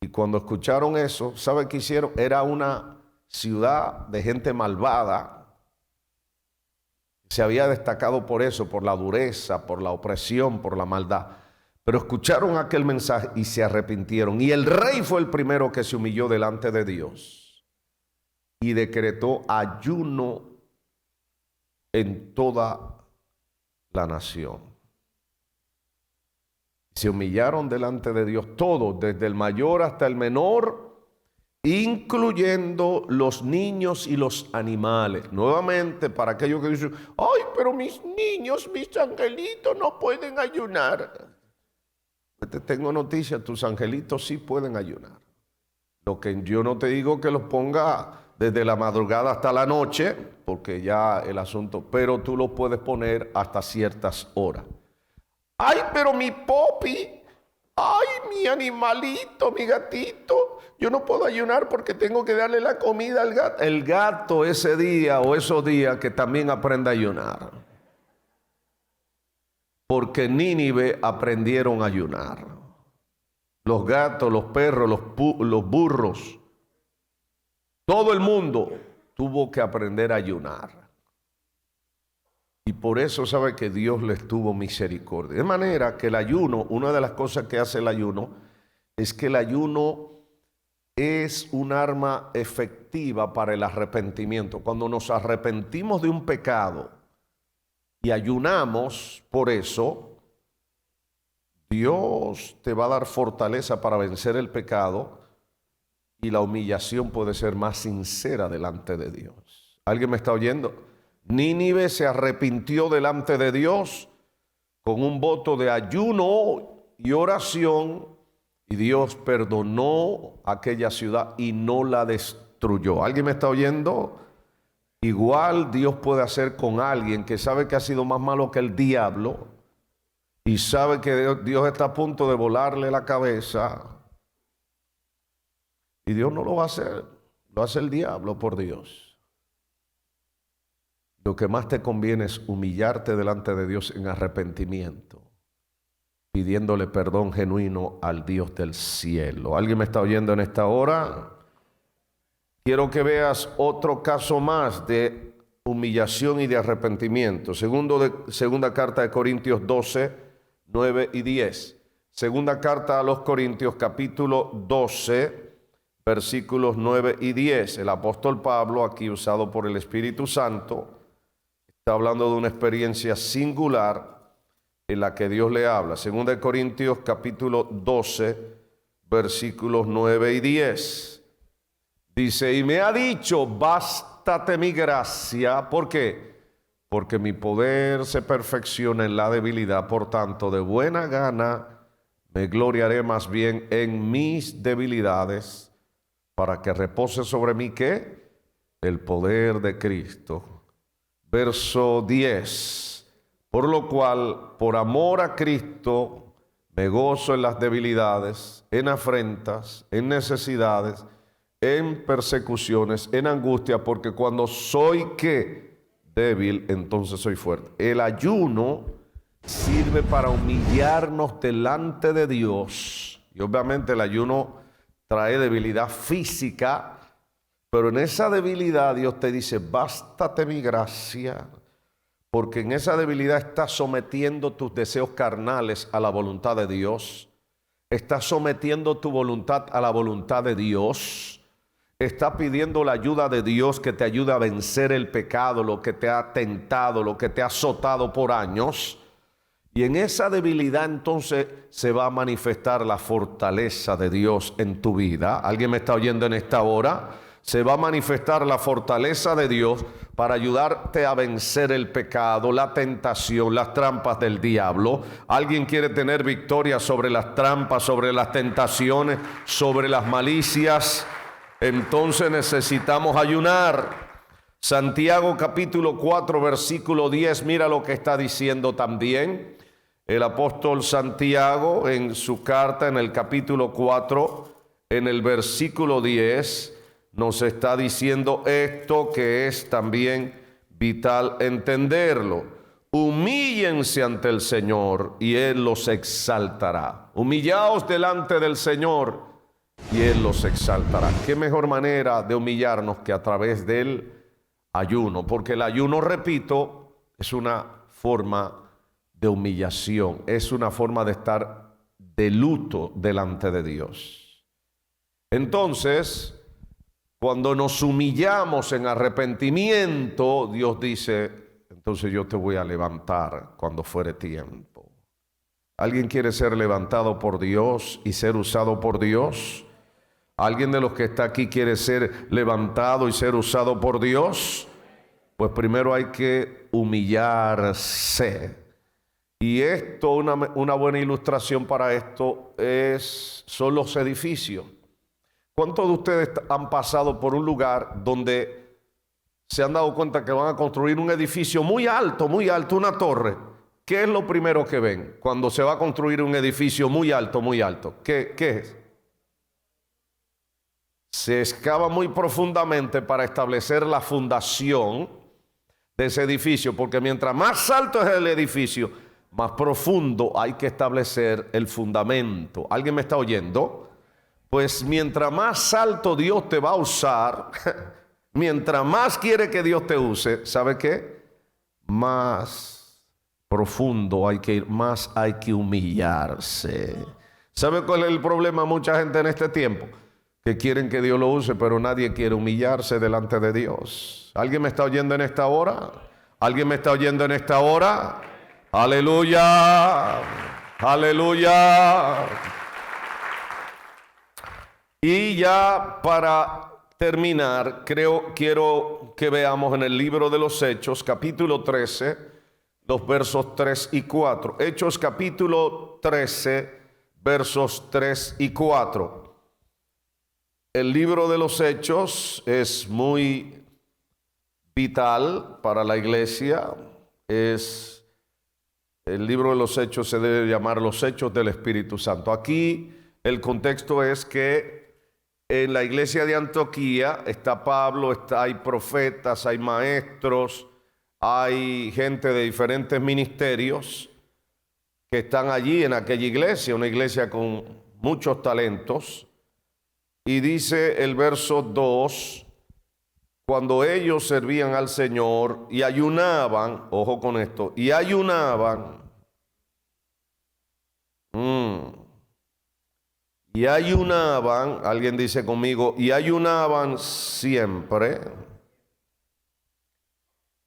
Y cuando escucharon eso, ¿sabe qué hicieron? Era una ciudad de gente malvada. Se había destacado por eso, por la dureza, por la opresión, por la maldad. Pero escucharon aquel mensaje y se arrepintieron. Y el rey fue el primero que se humilló delante de Dios y decretó ayuno en toda la nación. Se humillaron delante de Dios todos, desde el mayor hasta el menor, incluyendo los niños y los animales. Nuevamente, para aquellos que dicen, ay, pero mis niños, mis angelitos no pueden ayunar. Pues te tengo noticias, tus angelitos sí pueden ayunar. Lo que yo no te digo que los ponga desde la madrugada hasta la noche, porque ya el asunto, pero tú lo puedes poner hasta ciertas horas. Ay, pero mi Poppy, ay, mi animalito, mi gatito, yo no puedo ayunar porque tengo que darle la comida al gato. El gato ese día o esos días que también aprenda a ayunar. porque Nínive aprendieron a ayunar. Los gatos, los perros, los burros, todo el mundo tuvo que aprender a ayunar. Y por eso sabe que Dios les tuvo misericordia. De manera que el ayuno, una de las cosas que hace el ayuno, es que el ayuno es un arma efectiva para el arrepentimiento. Cuando nos arrepentimos de un pecado y ayunamos por eso, Dios te va a dar fortaleza para vencer el pecado y la humillación puede ser más sincera delante de Dios. ¿Alguien me está oyendo? Nínive se arrepintió delante de Dios con un voto de ayuno y oración, y Dios perdonó aquella ciudad y no la destruyó. ¿Alguien me está oyendo? Igual Dios puede hacer con alguien que sabe que ha sido más malo que el diablo y sabe que Dios está a punto de volarle la cabeza, y Dios no lo va a hacer, lo hace el diablo por Dios. Lo que más te conviene es humillarte delante de Dios en arrepentimiento, pidiéndole perdón genuino al Dios del cielo. ¿Alguien me está oyendo en esta hora? Quiero que veas otro caso más de humillación y de arrepentimiento. Segunda carta de Corintios 12, 9 y 10. Segunda carta a los Corintios, capítulo 12, versículos 9 y 10. El apóstol Pablo, aquí usado por el Espíritu Santo, está hablando de una experiencia singular en la que Dios le habla. Segunda de Corintios capítulo 12, versículos 9 y 10. Dice, y me ha dicho, bástate mi gracia. ¿Por qué? Porque mi poder se perfecciona en la debilidad. Por tanto, de buena gana me gloriaré más bien en mis debilidades, para que repose sobre mí, ¿qué? El poder de Cristo. Verso 10, por lo cual, por amor a Cristo, me gozo en las debilidades, en afrentas, en necesidades, en persecuciones, en angustia, porque cuando soy ¿qué? Débil, entonces soy fuerte. El ayuno sirve para humillarnos delante de Dios, y obviamente el ayuno trae debilidad física. Pero en esa debilidad Dios te dice, bástate mi gracia, porque en esa debilidad estás sometiendo tus deseos carnales a la voluntad de Dios, estás sometiendo tu voluntad a la voluntad de Dios, estás pidiendo la ayuda de Dios que te ayude a vencer el pecado, lo que te ha tentado, lo que te ha azotado por años. Y en esa debilidad entonces se va a manifestar la fortaleza de Dios en tu vida. ¿Alguien me está oyendo en esta hora? Se va a manifestar la fortaleza de Dios para ayudarte a vencer el pecado, la tentación, las trampas del diablo. ¿Alguien quiere tener victoria sobre las trampas, sobre las tentaciones, sobre las malicias? Entonces necesitamos ayunar. Santiago capítulo 4 versículo 10, mira lo que está diciendo también el apóstol Santiago en su carta en el capítulo 4, en el versículo 10, nos está diciendo esto que es también vital entenderlo. Humíllense ante el Señor y Él los exaltará. Humillaos delante del Señor y Él los exaltará. ¿Qué mejor manera de humillarnos que a través del ayuno? Porque el ayuno, repito, es una forma de humillación, es una forma de estar de luto delante de Dios. Entonces, cuando nos humillamos en arrepentimiento, Dios dice, entonces yo te voy a levantar cuando fuere tiempo. ¿Alguien quiere ser levantado por Dios y ser usado por Dios? ¿Alguien de los que está aquí quiere ser levantado y ser usado por Dios? Pues primero hay que humillarse. Y esto, una buena ilustración para esto son los edificios. ¿Cuántos de ustedes han pasado por un lugar donde se han dado cuenta que van a construir un edificio muy alto, una torre? ¿Qué es lo primero que ven cuando se va a construir un edificio muy alto, muy alto? ¿Qué es? Se excava muy profundamente para establecer la fundación de ese edificio, porque mientras más alto es el edificio, más profundo, hay que establecer el fundamento. ¿Alguien me está oyendo? Pues mientras más alto Dios te va a usar, mientras más quiere que Dios te use, ¿sabe qué? Más profundo hay que ir, más hay que humillarse. ¿Sabe cuál es el problema de mucha gente en este tiempo? Que quieren que Dios lo use, pero nadie quiere humillarse delante de Dios. ¿Alguien me está oyendo en esta hora? ¿Alguien me está oyendo en esta hora? Aleluya, aleluya. Y ya para terminar, quiero que veamos en el libro de los Hechos, capítulo 13, los versos 3 y 4. Hechos capítulo 13, versos 3 y 4. El libro de los Hechos es muy vital para la iglesia. El libro de los Hechos se debe llamar los Hechos del Espíritu Santo. Aquí el contexto es que en la iglesia de Antioquía está Pablo, hay profetas, hay maestros, hay gente de diferentes ministerios que están allí en aquella iglesia, una iglesia con muchos talentos. Y dice el verso 2, cuando ellos servían al Señor y ayunaban, ojo con esto, y ayunaban, alguien dice conmigo, y ayunaban siempre,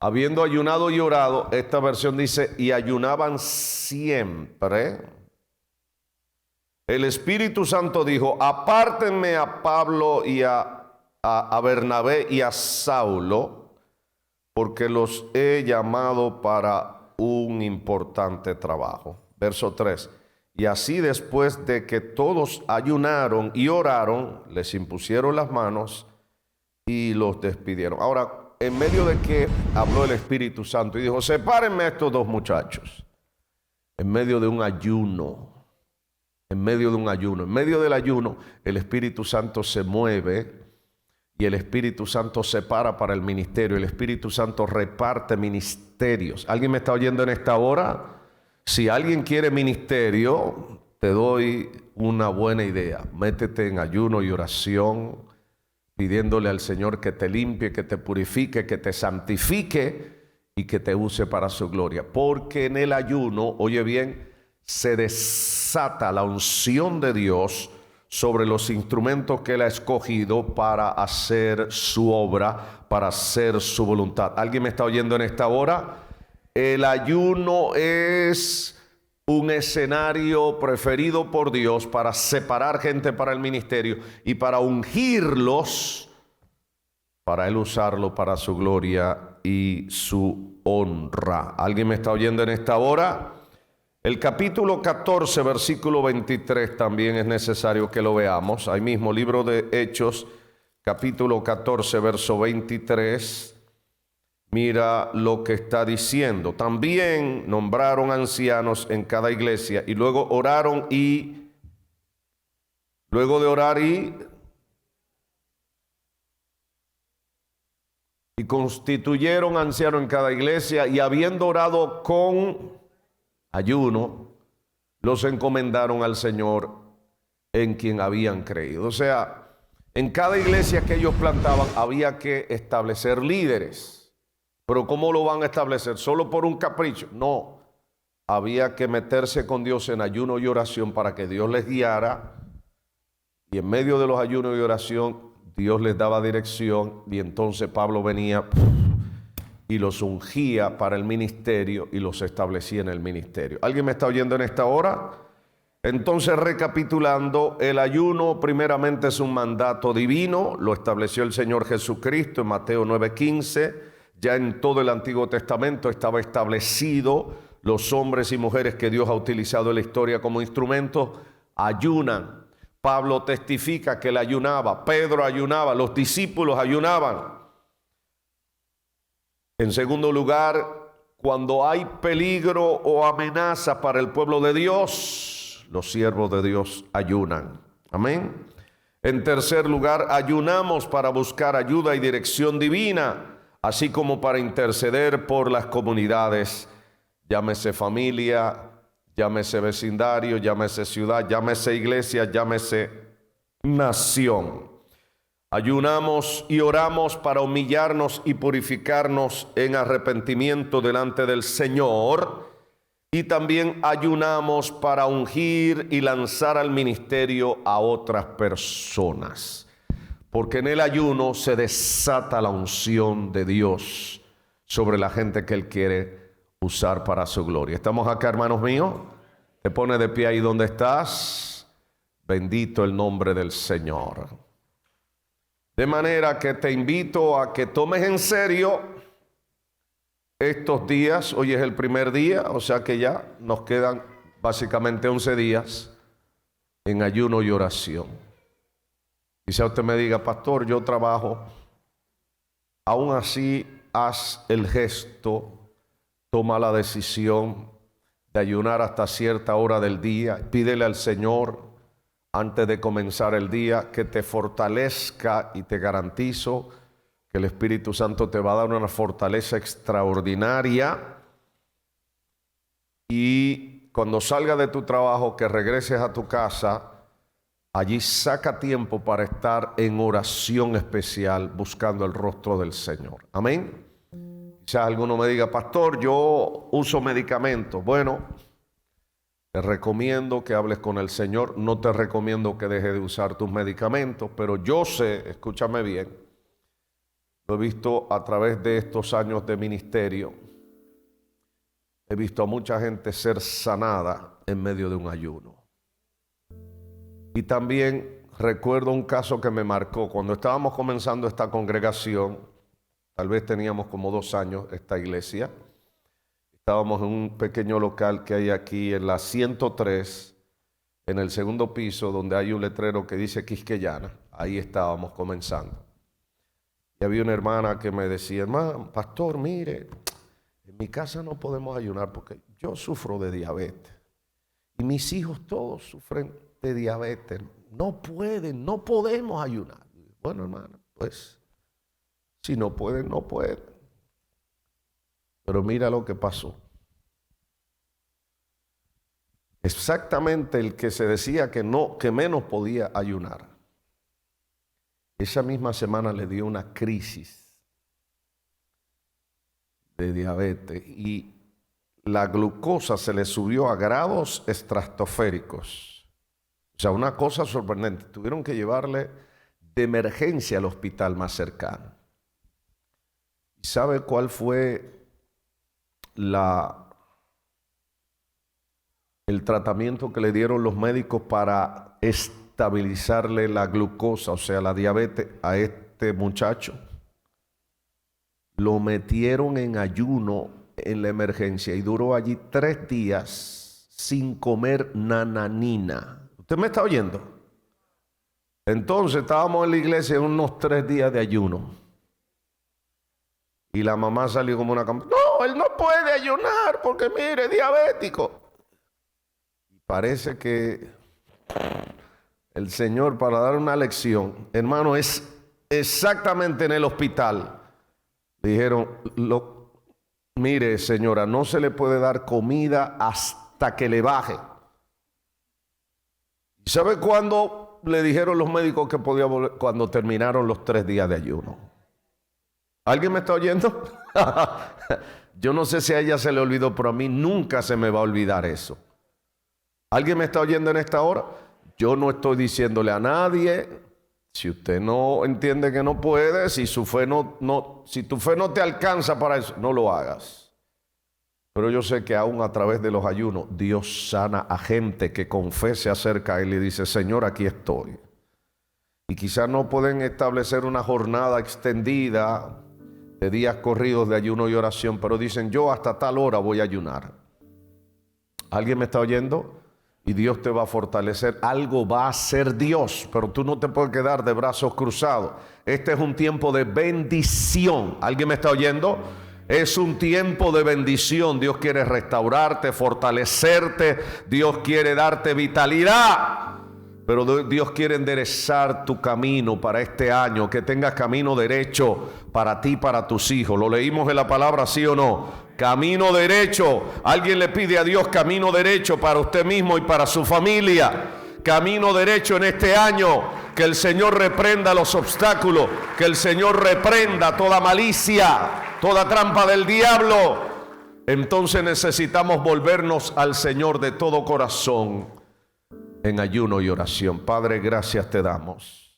habiendo ayunado y orado, esta versión dice, y ayunaban siempre. El Espíritu Santo dijo, apártenme a Pablo y a Bernabé y a Saulo, porque los he llamado para un importante trabajo. Verso 3. Y así después de que todos ayunaron y oraron, les impusieron las manos y los despidieron. Ahora, en medio de que habló el Espíritu Santo y dijo, sepárenme a estos dos muchachos, en medio de un ayuno. En medio del ayuno, el Espíritu Santo se mueve y el Espíritu Santo se para para el ministerio. El Espíritu Santo reparte ministerios. ¿Alguien me está oyendo en esta hora? Si alguien quiere ministerio, te doy una buena idea. Métete en ayuno y oración, pidiéndole al Señor que te limpie, que te purifique, que te santifique y que te use para su gloria. Porque en el ayuno, oye bien, se desata la unción de Dios sobre los instrumentos que Él ha escogido para hacer su obra, para hacer su voluntad. ¿Alguien me está oyendo en esta hora? El ayuno es un escenario preferido por Dios para separar gente para el ministerio y para ungirlos, para Él usarlo para su gloria y su honra. ¿Alguien me está oyendo en esta hora? El capítulo 14, versículo 23 también es necesario que lo veamos. Ahí mismo, libro de Hechos, capítulo 14, verso 23. Mira lo que está diciendo. También nombraron ancianos en cada iglesia y luego oraron y luego de orar y constituyeron ancianos en cada iglesia y habiendo orado con ayuno, los encomendaron al Señor en quien habían creído. O sea, en cada iglesia que ellos plantaban había que establecer líderes. Pero ¿cómo lo van a establecer? ¿Solo por un capricho? No. Había que meterse con Dios en ayuno y oración para que Dios les guiara. Y en medio de los ayunos y oración, Dios les daba dirección. Y entonces Pablo venía y los ungía para el ministerio y los establecía en el ministerio. ¿Alguien me está oyendo en esta hora? Entonces, recapitulando, el ayuno primeramente es un mandato divino, lo estableció el Señor Jesucristo en Mateo 9:15. Ya en todo el Antiguo Testamento estaba establecido, los hombres y mujeres que Dios ha utilizado en la historia como instrumentos ayunan. Pablo testifica que él ayunaba, Pedro ayunaba, los discípulos ayunaban. En segundo lugar, cuando hay peligro o amenaza para el pueblo de Dios, los siervos de Dios ayunan. Amén. En tercer lugar, ayunamos para buscar ayuda y dirección divina, así como para interceder por las comunidades llámese familia, llámese vecindario, llámese ciudad, llámese iglesia, llámese nación. Ayunamos y oramos para humillarnos y purificarnos en arrepentimiento delante del Señor. Y también ayunamos para ungir y lanzar al ministerio a otras personas. Porque en el ayuno se desata la unción de Dios sobre la gente que Él quiere usar para su gloria. ¿Estamos acá, hermanos míos? Te pone de pie ahí donde estás. Bendito el nombre del Señor. De manera que te invito a que tomes en serio estos días. Hoy es el primer día, o sea que ya nos quedan básicamente 11 días en ayuno y oración. Quizá usted me diga, pastor, yo trabajo. Aún así, haz el gesto, toma la decisión de ayunar hasta cierta hora del día. Pídele al Señor antes de comenzar el día que te fortalezca, y te garantizo que el Espíritu Santo te va a dar una fortaleza extraordinaria. Y cuando salgas de tu trabajo, que regreses a tu casa, allí saca tiempo para estar en oración especial buscando el rostro del Señor. Amén. Quizás alguno me diga, pastor, yo uso medicamentos. Bueno, te recomiendo que hables con el Señor. No te recomiendo que dejes de usar tus medicamentos, pero yo sé, escúchame bien, lo he visto a través de estos años de ministerio. He visto a mucha gente ser sanada en medio de un ayuno. Y también recuerdo un caso que me marcó. Cuando estábamos comenzando esta congregación, tal vez teníamos como 2 años esta iglesia. Estábamos en un pequeño local que hay aquí en la 103, en el segundo piso, donde hay un letrero que dice Quisqueyana. Ahí estábamos comenzando. Y había una hermana que me decía, hermano, pastor, mire, en mi casa no podemos ayunar porque yo sufro de diabetes. Y mis hijos todos sufren de diabetes. No podemos ayunar. Bueno, hermano, pues, si no pueden, no pueden. Pero mira lo que pasó. Exactamente el que se decía que menos podía ayunar. Esa misma semana le dio una crisis de diabetes y la glucosa se le subió a grados estratosféricos. O sea, una cosa sorprendente. Tuvieron que llevarle de emergencia al hospital más cercano. ¿Y sabe cuál fue el tratamiento que le dieron los médicos para estabilizarle la glucosa, o sea, la diabetes, a este muchacho? Lo metieron en ayuno en la emergencia y duró allí 3 días sin comer nananina. ¿Usted me está oyendo? Entonces estábamos en la iglesia en unos 3 días de ayuno. Y la mamá salió como una campana. No, él no puede ayunar porque mire, es diabético. Y parece que el Señor, para dar una lección, hermano, es exactamente en el hospital. Dijeron, mire, señora, no se le puede dar comida hasta que le baje. ¿Y sabe cuándo le dijeron los médicos que podía volver? Cuando terminaron los 3 días de ayuno. ¿Alguien me está oyendo? Yo no sé si a ella se le olvidó, pero a mí nunca se me va a olvidar eso. ¿Alguien me está oyendo en esta hora? Yo no estoy diciéndole a nadie, si usted no entiende que no puede, si tu fe no te alcanza para eso, no lo hagas. Pero yo sé que aún a través de los ayunos, Dios sana a gente que confese acerca de Él y dice, Señor, aquí estoy. Y quizás no pueden establecer una jornada extendida de días corridos de ayuno y oración, pero dicen, yo hasta tal hora voy a ayunar. ¿Alguien me está oyendo? Y Dios te va a fortalecer. Algo va a hacer Dios, pero tú no te puedes quedar de brazos cruzados. Este es un tiempo de bendición. ¿Alguien me está oyendo? Es un tiempo de bendición. Dios quiere restaurarte, fortalecerte. Dios quiere darte vitalidad. Pero Dios quiere enderezar tu camino para este año, que tengas camino derecho para ti, para tus hijos. ¿Lo leímos en la palabra, sí o no? Camino derecho. Alguien le pide a Dios camino derecho para usted mismo y para su familia. Camino derecho en este año. Que el Señor reprenda los obstáculos. Que el Señor reprenda toda malicia, toda trampa del diablo. Entonces necesitamos volvernos al Señor de todo corazón en ayuno y oración. Padre, gracias te damos